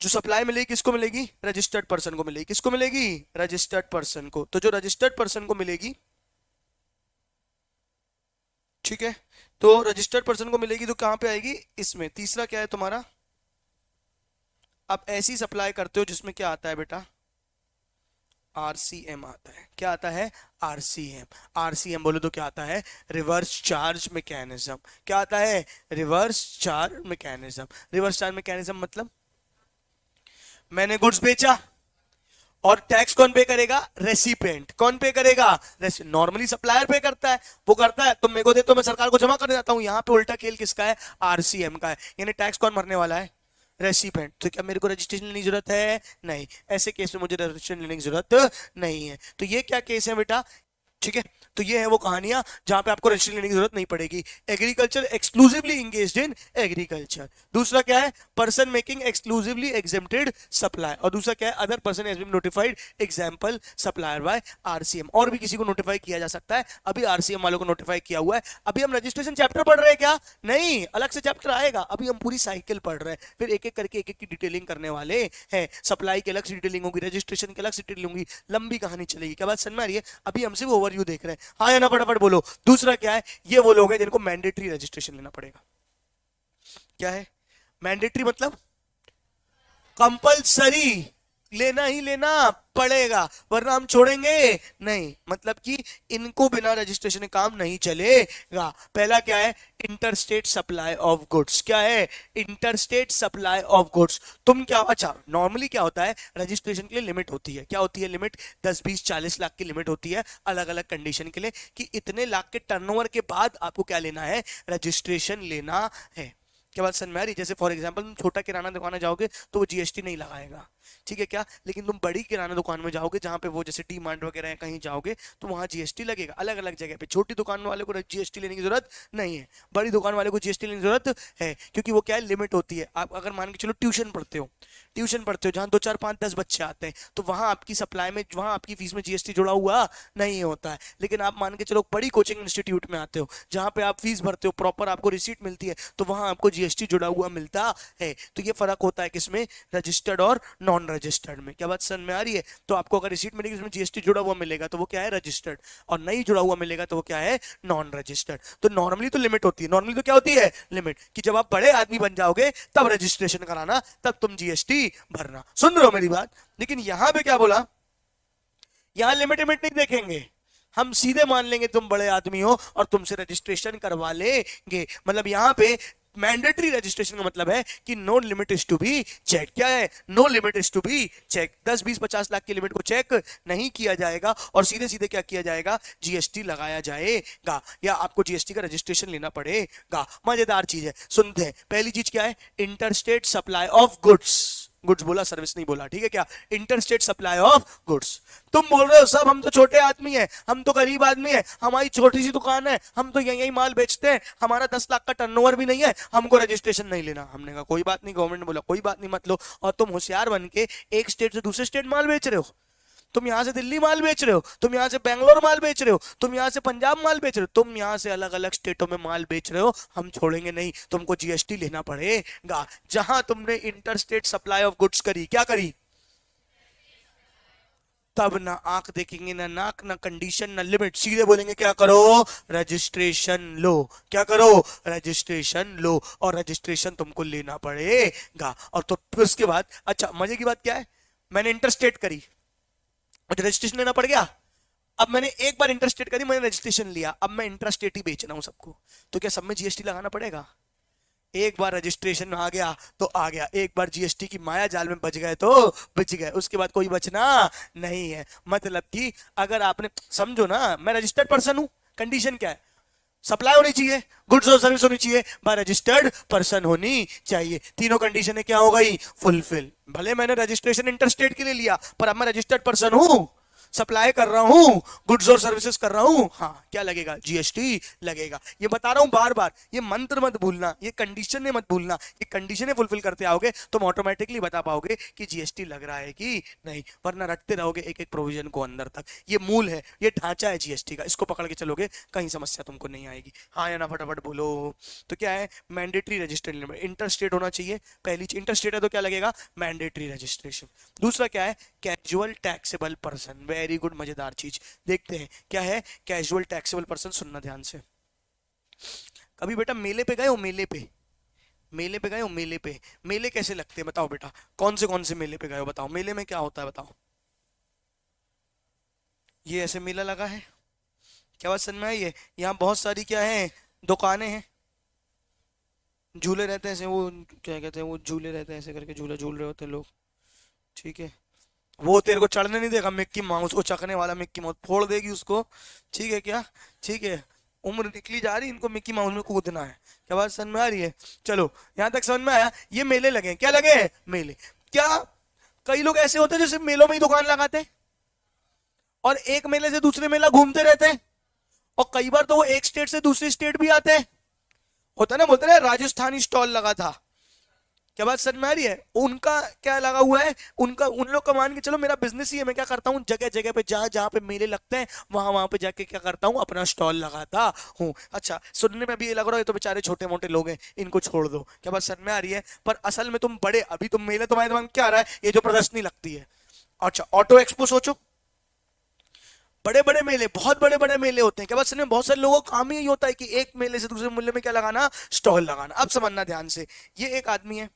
जो सप्लाई मिलेगी किसको मिलेगी, रजिस्टर्ड पर्सन को मिलेगी, किसको मिलेगी, रजिस्टर्ड पर्सन को। तो जो रजिस्टर्ड पर्सन को मिलेगी, ठीक है, तो रजिस्टर्ड पर्सन को मिलेगी तो कहां पे आएगी, इसमें। तीसरा क्या है तुम्हारा, आप ऐसी सप्लाई करते हो जिसमें क्या आता है बेटा, आरसीएम आता है। क्या आता है, आरसीएम। आरसीएम बोले तो क्या आता है, रिवर्स चार्ज मैकेनिज्म। क्या आता है, reverse charge mechanism. Reverse charge mechanism मतलब मैंने गुड्स बेचा और टैक्स कौन पे करेगा, रेसिपिएंट। कौन पे करेगा, नॉर्मली सप्लायर पे करता है, वो करता है, तुम मेरे को दे तो मैं सरकार को जमा कर जाता हूं। यहां पे उल्टा खेल किसका है, आरसीएम का है, यानी टैक्स कौन भरने वाला है, रेसिपेंट। तो क्या मेरे को रजिस्ट्रेशन लेने की जरूरत है, नहीं। ऐसे केस में मुझे रजिस्ट्रेशन लेने की जरूरत नहीं है। तो ये क्या केस है बेटा, ठीक है, तो ये है वो कहानियां जहां पे आपको रजिस्ट्रेशन लेने की जरूरत नहीं पड़ेगी। Agriculture exclusively engaged in agriculture. दूसरा क्या है, person making exclusively exempted supply. और दूसरा क्या है, other person has been notified, example supplier by RCM. और भी किसी को नोटिफाई किया जा सकता है, अभी आरसीएम वालों को नोटिफाई किया हुआ है। अभी हम रजिस्ट्रेशन चैप्टर पढ़ रहे हैं क्या? नहीं, अलग से चैप्टर आएगा, अभी हम पूरी साइकिल पढ़ रहे हैं, फिर एक एक करके एक एक की डिटेलिंग करने वाले हैं। सप्लाई की अलग से डिटेलिंग होगी, रजिस्ट्रेशन की अलग से डिटेलिंग होगी, लंबी कहानी चलेगी। क्या बात समझ में आ रही है? अभी हम सिर्फ ओवरव्यू देख रहे हैं, हाँ या ना, फटाफट बोलो। दूसरा क्या है, ये वो लोग हैं जिनको मैंडेटरी रजिस्ट्रेशन लेना पड़ेगा। क्या है मैंडेटरी? मतलब कंपलसरी, लेना ही लेना पड़ेगा, वरना हम छोड़ेंगे नहीं। मतलब कि इनको बिना रजिस्ट्रेशन के काम नहीं चलेगा। पहला क्या है, इंटरस्टेट सप्लाई ऑफ गुड्स। क्या है? Interstate supply of goods. तुम क्या, अच्छा नॉर्मली क्या होता है, रजिस्ट्रेशन के लिए लिमिट होती है। क्या होती है लिमिट? 10 20 40 लाख की लिमिट होती है अलग अलग कंडीशन के लिए, कि इतने लाख के टर्नओवर के बाद आपको क्या लेना है, रजिस्ट्रेशन लेना है। क्या बात समझ में आ रही? जैसे फॉर एग्जांपल तुम छोटा किराना दुकान जाओगे तो वो जीएसटी नहीं लगाएगा, ठीक है क्या? लेकिन तुम बड़ी किराना दुकान में जाओगे, जहां पे वो जैसे डी मार्ट वगैरह है, कहीं जाओगे तो वहां जीएसटी लगेगा अलग अलग जगह पे। छोटी दुकान वाले को जीएसटी लेने की जरूरत नहीं है, बड़ी दुकान वाले को जीएसटी लेने की जरूरत है, क्योंकि वो क्या है, लिमिट होती है। आप अगर मान के चलो ट्यूशन पढ़ते हो जहां 2 4 5 10 बच्चे आते हैं, तो वहां आपकी सप्लाई में, वहां आपकी फीस में जीएसटी जुड़ा हुआ नहीं होता है। लेकिन आप मान के चलो बड़ी कोचिंग इंस्टीट्यूट में आते हो, जहां पे आप फीस भरते हो, प्रॉपर आपको रिसीट मिलती है, तो वहां आपको जीएसटी जुड़ा हुआ मिलता है। तो ये फर्क होता है किसमें, रजिस्टर्ड और नॉन रजिस्टर्ड में। क्या बात समझ में आ रही है? तो आपको अगर रिसीट मिलेगी जिसमें जीएसटी जुड़ा हुआ मिलेगा तो वो क्या है, रजिस्टर्ड, और नहीं जुड़ा हुआ मिलेगा तो वो क्या है, नॉन रजिस्टर्ड। तो नॉर्मली तो लिमिट होती है, नॉर्मली तो क्या होती है, लिमिट, कि जब आप बड़े आदमी बन जाओगे तब रजिस्ट्रेशन कराना, तब तुम जीएसटी भरना। सुन रहे हो मेरी बात? लेकिन यहां पे क्या बोला, यहां लिमिट लिमिट नहीं देखेंगे, हम सीधे मान लेंगे तुम बड़े आदमी हो और तुमसे रजिस्ट्रेशन करवा लेंगे। मतलब यहां पे मैंडेटरी रजिस्ट्रेशन का मतलब है कि no limit is to be check. क्या है? No limit is to be check. 10 20 50 lakh की लिमिट को चेक नहीं किया जाएगा और सीधे सीधे क्या किया जाएगा, जीएसटी लगाया जाएगा, या आपको जीएसटी का रजिस्ट्रेशन लेना पड़ेगा। मजेदार चीज है, सुनते हैं। पहली चीज क्या है, interstate supply of goods. Goods बोला, सर्विस नहीं बोला, ठीक है क्या? Interstate supply of goods. तुम बोल रहे हो सब हम तो छोटे आदमी हैं, हम तो गरीब आदमी हैं, हमारी छोटी सी दुकान है, हम तो यही माल बेचते हैं, हमारा 10 लाख का टर्नओवर भी नहीं है, हमको रजिस्ट्रेशन नहीं लेना। हमने कहा कोई बात नहीं, गवर्नमेंट ने बोला कोई बात नहीं मत लो। और तुम होशियार बन के एक स्टेट से दूसरे स्टेट माल बेच रहे हो, तुम यहां से दिल्ली माल बेच रहे हो, तुम यहां से बेंगलोर माल बेच रहे हो, तुम यहां से पंजाब माल बेच रहे हो, तुम यहां से अलग अलग स्टेटों में माल बेच रहे हो, हम छोड़ेंगे नहीं, तुमको जीएसटी लेना पड़ेगा। जहां तुमने इंटरस्टेट सप्लाई ऑफ गुड्स करी, क्या करी, तब ना आंख देखेंगे, ना नाक, ना कंडीशन, ना लिमिट, सीधे बोलेंगे क्या करो, रजिस्ट्रेशन लो। क्या करो, रजिस्ट्रेशन लो, और रजिस्ट्रेशन तुमको लेना पड़ेगा। और तो फिर उसके बाद, अच्छा मजे की बात क्या है, मैंने इंटरस्टेट करी, मुझे रजिस्ट्रेशन लेना पड़ गया। अब मैंने एक बार इंटरस्टेट करी, मैंने रजिस्ट्रेशन लिया, अब मैं इंटरस्टेट ही बेच रहा हूं सबको, तो क्या सब में जीएसटी लगाना पड़ेगा? एक बार रजिस्ट्रेशन आ गया तो आ गया, एक बार जीएसटी की माया जाल में बच गए तो बच गए, उसके बाद कोई बचना नहीं है। मतलब कि अगर आपने, समझो ना, मैं रजिस्टर्ड पर्सन हूं, कंडीशन क्या है, सप्लाई होनी चाहिए, गुड्स और सर्विस होनी चाहिए, बाय रजिस्टर्ड पर्सन होनी चाहिए। तीनों कंडीशन क्या हो गई, फुलफिल। भले मैंने रजिस्ट्रेशन इंटरस्टेट के लिए लिया, पर अब मैं रजिस्टर्ड पर्सन हूं, सप्लाई कर रहा हूं, गुड्स और सर्विसेज कर रहा हूं, हाँ क्या लगेगा, जीएसटी लगेगा। ये बता रहा हूं बार बार, ये मंत्र मत भूलना, ये कंडीशन मत भूलना, ये कंडीशन फुलफिल करते आओगे तो ऑटोमेटिकली बता पाओगे कि जीएसटी लग रहा है कि नहीं, वरना रटते रहोगे एक एक प्रोविजन को अंदर तक। ये मूल है, ये ढांचा है जीएसटी का, इसको पकड़ के चलोगे कहीं समस्या तुमको नहीं आएगी। हाँ या ना, फटाफट बोलो। तो क्या है, मैंडेटरी रजिस्टर्ड लिमिट, इंटरस्टेट होना चाहिए पहली चीज, इंटरस्टेट है तो क्या लगेगा, मैंडेटरी रजिस्ट्रेशन। दूसरा क्या है, casual taxable person, very good, मजेदार चीज। देखते हैं क्या है कैजुअल टैक्सेबल पर्सन, सुनना ध्यान से। कभी बेटा मेले पे गए हो, मेले पे, मेले पे गए हो, मेले पे, मेले कैसे लगते हैं बताओ बेटा, कौन से मेले पे गए हो बताओ, मेले में क्या होता है बताओ। ये ऐसे मेला लगा है, क्या बात समझ में आई है? यहाँ बहुत सारी क्या है, दुकानें हैं, झूले रहते हैं ऐसे, वो क्या कहते हैं, वो झूले रहते हैं ऐसे करके, झूला झूल रहे होते हैं लोग, ठीक है। वो तेरे को चढ़ने नहीं देगा, मिक्की माउस को चकने वाला मिक्की माउस फोड़ देगी उसको, ठीक है क्या, ठीक है। उम्र निकली जा रही, इनको मिक्की माउस में कूदना है। क्या बात समझ में आ रही है? चलो यहां तक समझ में आया। ये मेले लगे हैं, क्या लगे हैं, मेले। क्या कई लोग ऐसे होते हैं जो सिर्फ मेलों में ही दुकान लगाते हैं, और एक मेले से दूसरे मेला घूमते रहते हैं, और कई बार तो वो एक स्टेट से दूसरी स्टेट भी आते हैं। होता है ना, बोलते ना राजस्थानी स्टॉल लगा था, क्या बात समझ में आ रही है? उनका क्या लगा हुआ है, उनका उन लोग का मान के चलो मेरा बिजनेस ही है, मैं क्या करता हूँ जगह जगह पे जहां जहां पे मेले लगते हैं वहां वहां पे जाके क्या करता हूँ, अपना स्टॉल लगाता हूँ। अच्छा, सुनने में भी ये लग रहा है ये तो बेचारे छोटे मोटे लोग हैं, इनको छोड़ दो, क्या बात समझ में आ रही है? पर असल में तुम बड़े, अभी तुम मेले तुम्हारे दिमाग में क्या आ रहा है, ये जो प्रदर्शनी लगती है। अच्छा, ऑटो एक्सपो सोचो, बड़े बड़े मेले, बहुत बड़े बड़े मेले होते हैं, क्या बात समझ में? बहुत सारे लोगों का काम ही यही होता है कि एक मेले से दूसरे मेले में क्या लगाना, स्टॉल लगाना। अब समझना ध्यान से, ये एक आदमी है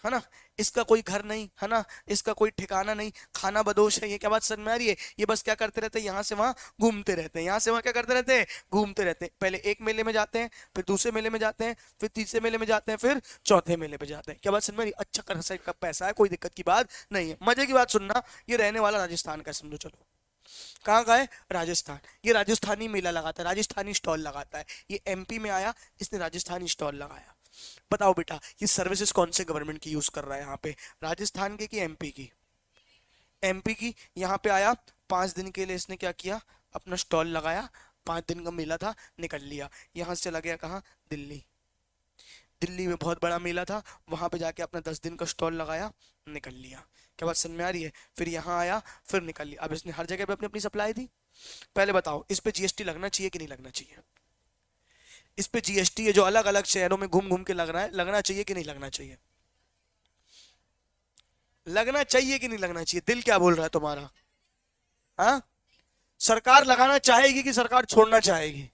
ना, इसका कोई घर नहीं है ना, इसका कोई ठिकाना नहीं, खाना बदोश है, ये क्या बात समझ में आ रही है? ये बस क्या करते रहते हैं, यहाँ से वहां घूमते रहते हैं, यहाँ से वहां क्या करते रहते हैं, घूमते रहते हैं। पहले एक मेले में जाते हैं, फिर दूसरे मेले में जाते हैं, फिर तीसरे मेले में जाते हैं, फिर चौथे मेले में जाते हैं। क्या बात समझ में आ रही? अच्छा खासा का पैसा है, कोई दिक्कत की बात नहीं है। मजे की बात सुनना, ये रहने वाला राजस्थान का समझो, चलो कहाँ का है, राजस्थान। ये राजस्थानी मेला लगाता है, राजस्थानी स्टॉल लगाता है। ये एमपी में आया, इसने राजस्थानी स्टॉल लगाया। बताओ बेटा, ये सर्विसेज कौन से गवर्नमेंट की यूज कर रहा है यहाँ पे, राजस्थान की कि एमपी की? एमपी की। यहाँ पे आया 5 दिन के लिए, इसने क्या किया, अपना स्टॉल लगाया, 5 दिन का मेला था, निकल लिया। यहाँ से चला गया कहाँ, दिल्ली। दिल्ली में बहुत बड़ा मेला था, वहां पे जाके अपना 10 दिन का स्टॉल लगाया, निकल लिया। क्या बात समझ में आ रही है? फिर यहाँ आया, फिर निकल लिया। अब इसने हर जगह पे अपनी अपनी सप्लाई दी। पहले बताओ, इस पे जीएसटी लगना चाहिए कि नहीं लगना चाहिए? इस पे जीएसटी है जो अलग अलग शहरों में घूम घूम के लग रहा है, लगना चाहिए कि नहीं लगना चाहिए? लगना चाहिए कि नहीं लगना चाहिए? दिल क्या बोल रहा है तुम्हारा? हाँ, सरकार लगाना चाहेगी कि सरकार छोड़ना चाहेगी?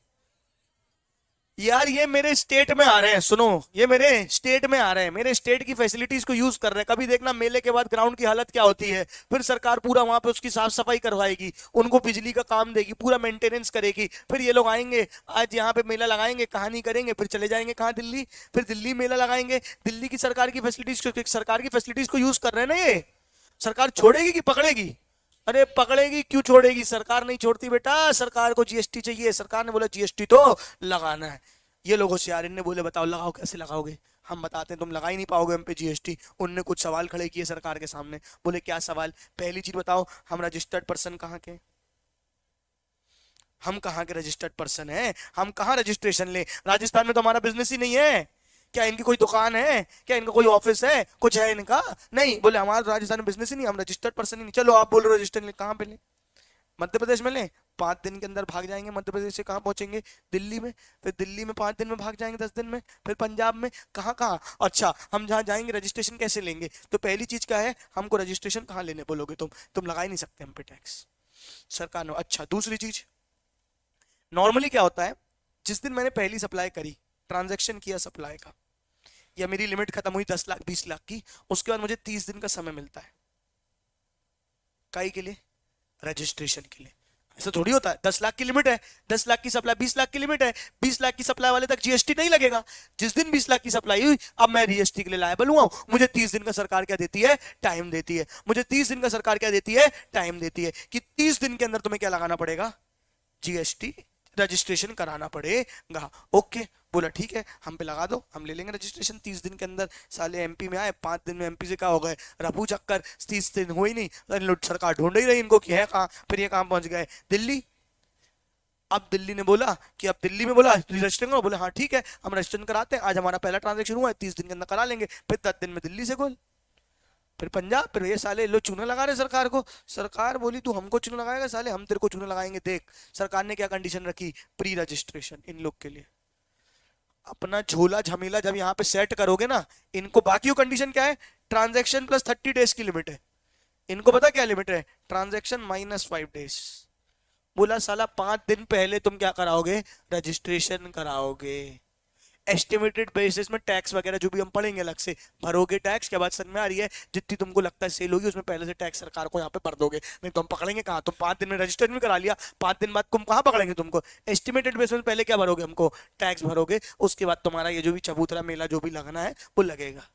यार ये मेरे स्टेट में आ रहे हैं, सुनो, ये मेरे स्टेट में आ रहे हैं, मेरे स्टेट की फैसिलिटीज को यूज कर रहे हैं। कभी देखना मेले के बाद ग्राउंड की हालत क्या होती है, फिर सरकार पूरा वहां पे उसकी साफ सफाई करवाएगी, उनको बिजली का काम देगी, पूरा मेंटेनेंस करेगी। फिर ये लोग आएंगे, आज यहाँ पे मेला लगाएंगे, कहानी करेंगे, फिर चले जाएंगे कहाँ, दिल्ली। फिर दिल्ली मेला लगाएंगे, दिल्ली की सरकार की फैसिलिटीज को यूज कर रहे हैं ना ये। सरकार छोड़ेगी कि पकड़ेगी? अरे पकड़ेगी, क्यों छोड़ेगी, सरकार नहीं छोड़ती बेटा, सरकार को जीएसटी चाहिए, सरकार ने बोला जीएसटी तो लगाना है। ये लोग होशियार, इनने बोले बताओ लगाओ, कैसे लगाओगे? हम बताते हैं, तुम लगा ही नहीं पाओगे हम पे जीएसटी। उनने कुछ सवाल खड़े किए सरकार के सामने, बोले क्या सवाल? पहली चीज बताओ, हम रजिस्टर्ड पर्सन कहाँ के, हम कहाँ के रजिस्टर्ड पर्सन है, हम कहाँ रजिस्ट्रेशन ले? राजस्थान में तो हमारा बिजनेस ही नहीं है। क्या इनकी कोई दुकान है, क्या इनका कोई ऑफिस है, कुछ है इनका? नहीं, बोले हमारा राजस्थान में बिजनेस ही नहीं, हम रजिस्टर्ड पर्सन ही नहीं। चलो आप बोल रहे हो रजिस्टर्ड ले, कहाँ पे ले? मध्य प्रदेश में लें, 5 दिन के अंदर भाग जाएंगे, मध्य प्रदेश से कहाँ पहुंचेंगे, दिल्ली में। फिर दिल्ली में 5 दिन में भाग जाएंगे, 10 दिन में। फिर पंजाब में, कहाँ कहाँ? अच्छा, हम जहाँ जाएंगे रजिस्ट्रेशन कैसे लेंगे? तो पहली चीज क्या है, हमको रजिस्ट्रेशन कहाँ लेने बोलोगे तुम लगा ही नहीं सकते हम पे टैक्स, सरकार ने। अच्छा, दूसरी चीज, नॉर्मली क्या होता है, जिस दिन मैंने पहली सप्लाई करी, ट्रांजेक्शन किया सप्लाई का, या मेरी लिमिट खत्म हुई 10 लाख 20 लाख की, उसके बाद मुझे 30 दिन का समय मिलता है, काई के लिए, रजिस्ट्रेशन के लिए। ऐसा थोड़ी होता है, 10 लाख की लिमिट है, 10 लाख की सप्लाई, 20 लाख की लिमिट है, 20 लाख की सप्लाई वाले तक जीएसटी नहीं लगेगा। जिस दिन 20 लाख की सप्लाई हुई, अब मैं जीएसटी के लिए लायबल हुआ हूं, मुझे 30 दिन का सरकार क्या देती है, टाइम देती है। मुझे 30 दिन का सरकार क्या देती है, टाइम देती है, कि 30 दिन के अंदर तुम्हें क्या लगाना पड़ेगा, जीएसटी रजिस्ट्रेशन कराना पड़ेगा। ओके, बोला ठीक है, हम पे लगा दो, हम ले लेंगे रजिस्ट्रेशन 30 दिन के अंदर। साले एमपी में आए, 5 दिन में एमपी से क्या हो गए, रफू चक्कर, 30 दिन हो ही नहीं, सरकार ढूंढ ही रही इनको कि है कहाँ। फिर ये कहाँ पहुंच गए, दिल्ली। अब दिल्ली ने बोला कि अब दिल्ली में बोला रजिस्ट्रेशन करो, बोले हाँ ठीक है, हम रजिस्ट्रेशन कराते हैं, आज हमारा पहला ट्रांजेक्शन हुआ है, 30 दिन के अंदर करा लेंगे। फिर 10 दिन में दिल्ली से गोल, फिर पंजाब। फिर ये साले लो चूना लगा रहे सरकार को। सरकार बोली तू हमको चूना लगाएगा, साले हम तेरे को चूना लगाएंगे। देख सरकार ने क्या कंडीशन रखी, प्री रजिस्ट्रेशन इन लोग के लिए। अपना झोला झमेला जब यहाँ पे सेट करोगे ना, इनको बाकी कंडीशन क्या है, ट्रांजेक्शन प्लस 30 डेज की लिमिट है। इनको पता क्या लिमिट है, ट्रांजेक्शन -5 डेज। बोला साला 5 दिन पहले तुम क्या कराओगे, रजिस्ट्रेशन कराओगे। एस्टिमेटेड बेसिस में टैक्स वगैरह जो भी हम पढ़ेंगे अलग से, भरोगे टैक्स। क्या बात समझ में आ रही है? जितनी तुमको लगता है सेल होगी उसमें पहले से टैक्स सरकार को यहाँ पे भर दोगे, नहीं तो हम पकड़ेंगे कहाँ? तुम 5 दिन में रजिस्टर भी करा लिया, 5 दिन बाद तुम कहाँ पकड़ेंगे तुमको? एस्टिमेटेड बेसिस में पहले क्या भरोगे, हमको टैक्स भरोगे, उसके बाद तुम्हारा ये जो भी चबूतरा मेला जो भी लगना है वो लगेगा।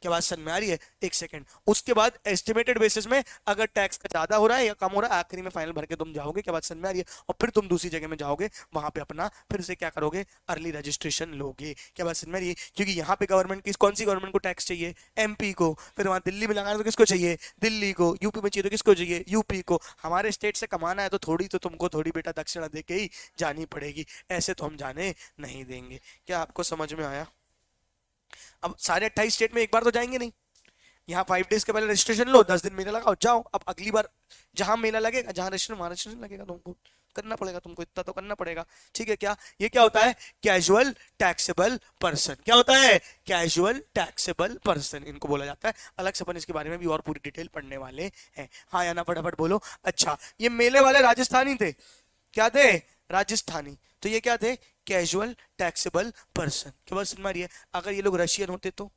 क्या बात समझ में आ रही है? एक सेकंड, उसके बाद एस्टिमेटेड बेसिस में अगर टैक्स का ज्यादा हो रहा है या कम हो रहा है, आखिरी में फाइनल भर के तुम जाओगे। क्या बात समझ में आ रही है? और फिर तुम दूसरी जगह में जाओगे, वहां पे अपना फिर से क्या करोगे, अर्ली रजिस्ट्रेशन लोगे। क्या बात समझ में आ रही है? क्योंकि यहाँ पे गवर्नमेंट की कौन सी गवर्नमेंट को टैक्स चाहिए, एमपी को, फिर वहां दिल्ली में लगाना तो किसको चाहिए, दिल्ली को, यूपी में चाहिए तो किसको चाहिए, यूपी को। हमारे स्टेट से कमाना है तो थोड़ी तो तुमको थोड़ी बेटा दक्षिणा दे के ही जानी पड़ेगी, ऐसे तो हम जाने नहीं देंगे। क्या आपको समझ में आया? अब सारे 28 स्टेट में एक बार तो जाएंगे नहीं। यहाँ 5 डेज के पहले रजिस्ट्रेशन लो, 10 दिन मेला लगाओ, जाओ। अब अगली बार जहां मेला लगेगा, जहां रजिस्ट्रेशन, वहां रजिस्ट्रेशन लगेगा, तुमको करना पड़ेगा, तुमको इतना तो करना पड़ेगा। ठीक है क्या? ये क्या होता है, कैजुअल टैक्सेबल पर्सन। क्या होता है, कैजुअल टैक्सेबल पर्सन इनको बोला जाता है। अलग से अपन इसके बारे में भी और पूरी डिटेल पढ़ने वाले हैं। हाँ या ना, फटाफट बोलो। अच्छा, ये मेले वाले राजस्थानी थे, क्या थे, राजस्थानी। तो ये क्या थे, कैजुअल टैक्सेबल पर्सन। क्या बात समझ में आ रही है? अगर ये लोग रशियन होते तो,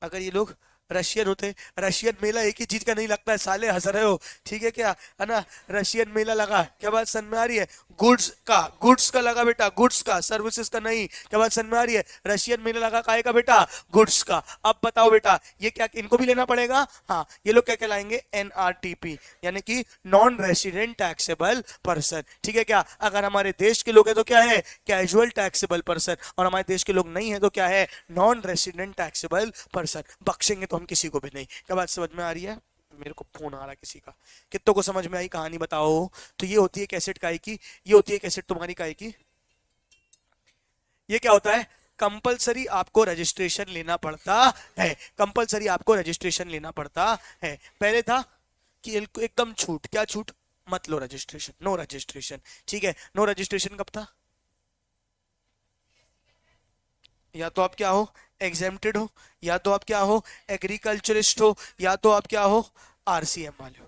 अगर ये लोग रशियन होते, रशियन मेला एक ही चीज का नहीं लगता है, साले हंस रहे हो, ठीक है क्या, है ना? रशियन मेला लगा, क्या बात समझ में आ रही है? गुड्स का लगा बेटा, गुड्स का, सर्विसेज का नहीं। क्या बात समझ में आ रही है? रशियन मेला लगा काय का बेटा, गुड्स का। अब बताओ बेटा, ये क्या इनको भी लेना पड़ेगा? हाँ, ये लोग क्या कहलाएंगे, एनआरटीपी, यानी कि नॉन रेसिडेंट टैक्सेबल पर्सन। ठीक है क्या? अगर हमारे देश के लोग हैं तो क्या है, कैजुअल टैक्सेबल पर्सन, और हमारे देश के लोग नहीं है तो क्या है, नॉन रेसिडेंट टैक्सेबल पर्सन। बख्शेंगे तो हम किसी को भी नहीं। क्या बात समझ में आ रही है? मेरे को फोन आ रहा है किसी का। कितनों को समझ में आई कहानी बताओ? तो ये होती है कैसेट काय की, ये होती है कैसेट तुम्हारी काय की। ये क्या होता है, कंपलसरी आपको रजिस्ट्रेशन लेना पड़ता है, कंपलसरी आपको रजिस्ट्रेशन लेना पड़ता है। पहले था कि एकदम छूट, क्या छूट, मत लो रजिस्ट्रेशन, नो रजिस्ट्रेशन। ठीक है, नो रजिस्ट्रेशन कब था, या तो आप क्या हो, एग्जेम्प्टेड हो, या तो आप क्या हो, एग्रीकल्चरिस्ट हो, या तो आप क्या हो, आरसीएम वाले हो।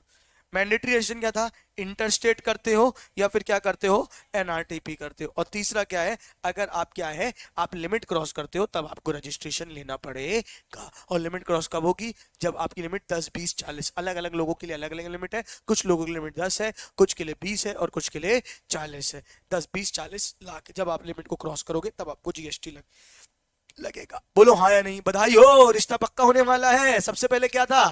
मैंडेटरी रजिस्ट्रेशन क्या था, इंटरस्टेट करते हो या फिर क्या करते हो, एनआरटीपी करते हो। और तीसरा क्या है, अगर आप क्या है, आप लिमिट क्रॉस करते हो तब आपको रजिस्ट्रेशन लेना पड़ेगा। और लिमिट क्रॉस कब होगी, जब आपकी लिमिट 10, 20, 40, अलग अलग लोगों के लिए अलग अलग लिमिट है। कुछ लोगों की लिमिट 10 है, कुछ के लिए 20 है, और कुछ के लिए 40 है। 10, 20, 40 लाख जब आप लिमिट को क्रॉस करोगे तब आपको जीएसटी लगेगा। बोलो हाँ या नहीं, बधाई हो, रिश्ता पक्का होने वाला है। सबसे पहले क्या था,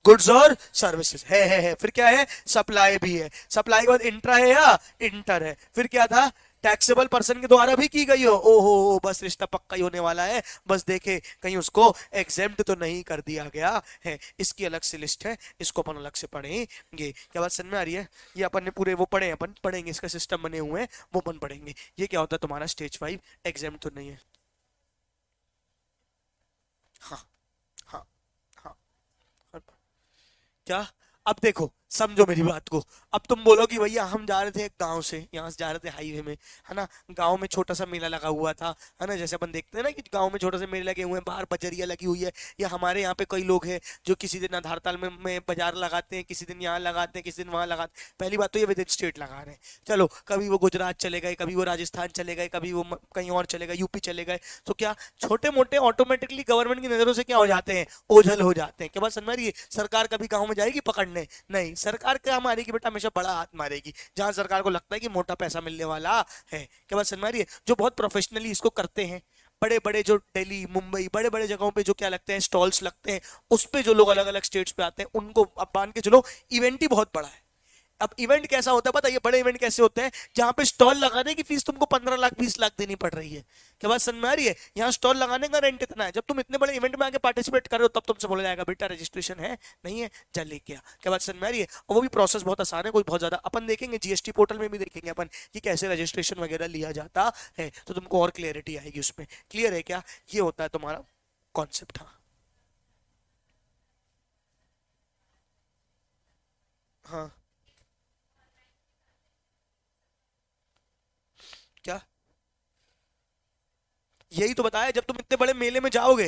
गुड्स और सर्विसेज है, फिर क्या है, सप्लाई भी है, सप्लाई के बाद इंट्रा है या इंटर है, फिर क्या था, टैक्सेबल पर्सन के द्वारा भी की गई हो। ओहो, बस रिश्ता पक्का ही होने वाला है। बस देखे कहीं उसको एग्जेम्प्ट तो नहीं कर दिया गया है। इसकी अलग से लिस्ट है, इसको अपन अलग से पढ़ेंगे। क्या बात समझ में आ रही है? ये अपन ने पूरे वो पढ़े, अपन पढ़ेंगे, इसका सिस्टम बने हुए हैं, वो अपन पढ़ेंगे। ये क्या होता है तुम्हारा स्टेज 5, एग्जेम्प्ट तो नहीं है। हाँ हाँ हाँ। क्या, अब देखो समझो मेरी बात को। अब तुम बोलो कि भैया हम जा रहे थे एक गांव से, यहाँ से जा रहे थे हाईवे में, है ना, गांव में छोटा सा मेला लगा हुआ था, है ना, जैसे अपन देखते हैं ना कि गांव में छोटे से मेले लगे हुए हैं, बाहर बजरिया लगी हुई है। या हमारे यहाँ पे कई लोग हैं जो किसी दिन आधारताल में बाजार लगाते हैं, किसी दिन यहाँ लगाते हैं, किसी दिन वहां लगाते हैं। पहली बात तो ये विद इन स्टेट लगा रहे हैं, चलो कभी वो गुजरात चले गए, कभी वो राजस्थान चले गए, कभी वो कहीं और चले गए, यूपी चले गए। तो क्या छोटे मोटे ऑटोमेटिकली गवर्नमेंट की नजरों से क्या हो जाते हैं, ओझल हो जाते हैं। क्या बात समझ में आ रही है? सरकार कभी गाँव में जाएगी पकड़ने, नहीं, सरकार क्या मारेगी बेटा, हमेशा बड़ा हाथ मारेगी जहां सरकार को लगता है कि मोटा पैसा मिलने वाला है। क्या बात समझ में आ रही है? जो बहुत प्रोफेशनली इसको करते हैं, बड़े बड़े जो दिल्ली, मुंबई, बड़े बड़े जगहों पे जो क्या लगते हैं, स्टॉल्स लगते हैं, उस पे जो लोग अलग अलग स्टेट्स पे आते हैं, उनको अब मान के चलो इवेंट ही बहुत बड़ा है। अब इवेंट कैसा होता है पता है, ये बड़े इवेंट कैसे होते हैं, जहां पे स्टॉल लगाने की फीस तुमको 15 लाख 20 लाख देनी पड़ रही है। क्या बात समझ में आ रही है? यहाँ स्टॉल लगाने का रेंट इतना है, जब तुम इतने बड़े इवेंट में आके पार्टिसिपेट कर रहे हो तब तुमसे बोला जाएगा बेटा रजिस्ट्रेशन है, नहीं है, जा लेके आ। क्या बात समझ में आ रही है? और वो भी प्रोसेस बहुत आसान है, कोई बहुत ज्यादा, अपन देखेंगे जीएसटी पोर्टल में भी देखेंगे अपन कि कैसे रजिस्ट्रेशन वगैरह लिया जाता है, तो तुमको और क्लियरिटी आएगी उसमें। क्लियर है क्या? ये होता है तुम्हारा कॉन्सेप्ट। हाँ हाँ। क्या, यही तो बताया, जब तुम इतने बड़े मेले में जाओगे,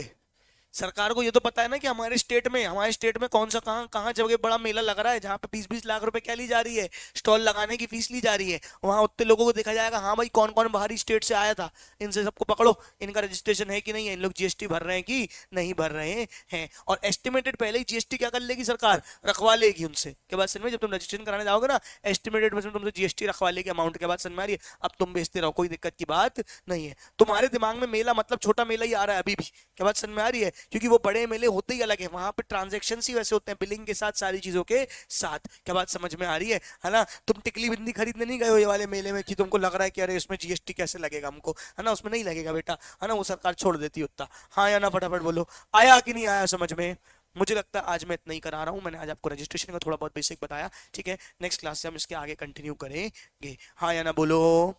सरकार को ये तो पता है ना कि हमारे स्टेट में कौन सा कहाँ कहाँ जगह बड़ा मेला लग रहा है जहाँ पे 20-20 लाख रुपए क्या ली जा रही है, स्टॉल लगाने की फीस ली जा रही है। वहां उतने लोगों को देखा जाएगा, हाँ भाई कौन कौन बाहरी स्टेट से आया था, इनसे सबको पकड़ो, इनका रजिस्ट्रेशन है कि नहीं है, इन लोग जीएसटी भर रहे हैं कि नहीं भर रहे हैं। और एस्टिमेटेड पहले ही जीएसटी क्या कर लेगी सरकार, रखवा लेगी उनसे। के बाद समझ में, जब तुम रजिस्ट्रेशन कराने जाओगे ना, एस्टिमेटेड में तुमसे जीएसटी रखवा लेगी अमाउंट के बाद, समझ में आ रही है। अब तुम बेचते रहो, कोई दिक्कत की बात नहीं है। तुम्हारे दिमाग में मेला मतलब छोटा मेला ही आ रहा है अभी भी, क्या बात समझ में आ रही है, क्योंकि वो बड़े मेले होते ही अलग है, वहां पे ट्रांजेक्शन ही वैसे होते हैं, बिलिंग के साथ सारी चीजों के साथ। क्या बात समझ में आ रही है ना। तुम टिकली बिंदी खरीदने नहीं गए हो ये वाले मेले में कि तुमको लग रहा है कि अरे इसमें जीएसटी कैसे लगेगा हमको, है ना, उसमें नहीं लगेगा बेटा, है ना, वो सरकार छोड़ देती उतना। हाँ या ना, फटाफट बोलो, आया कि नहीं आया समझ में। मुझे लगता है आज मैं इतना ही करा रहा हूँ, मैंने आज आपको रजिस्ट्रेशन का थोड़ा बहुत बेसिक बताया, ठीक है। नेक्स्ट क्लास से हम इसके आगे कंटिन्यू करेंगे, हाँ या ना बोलो।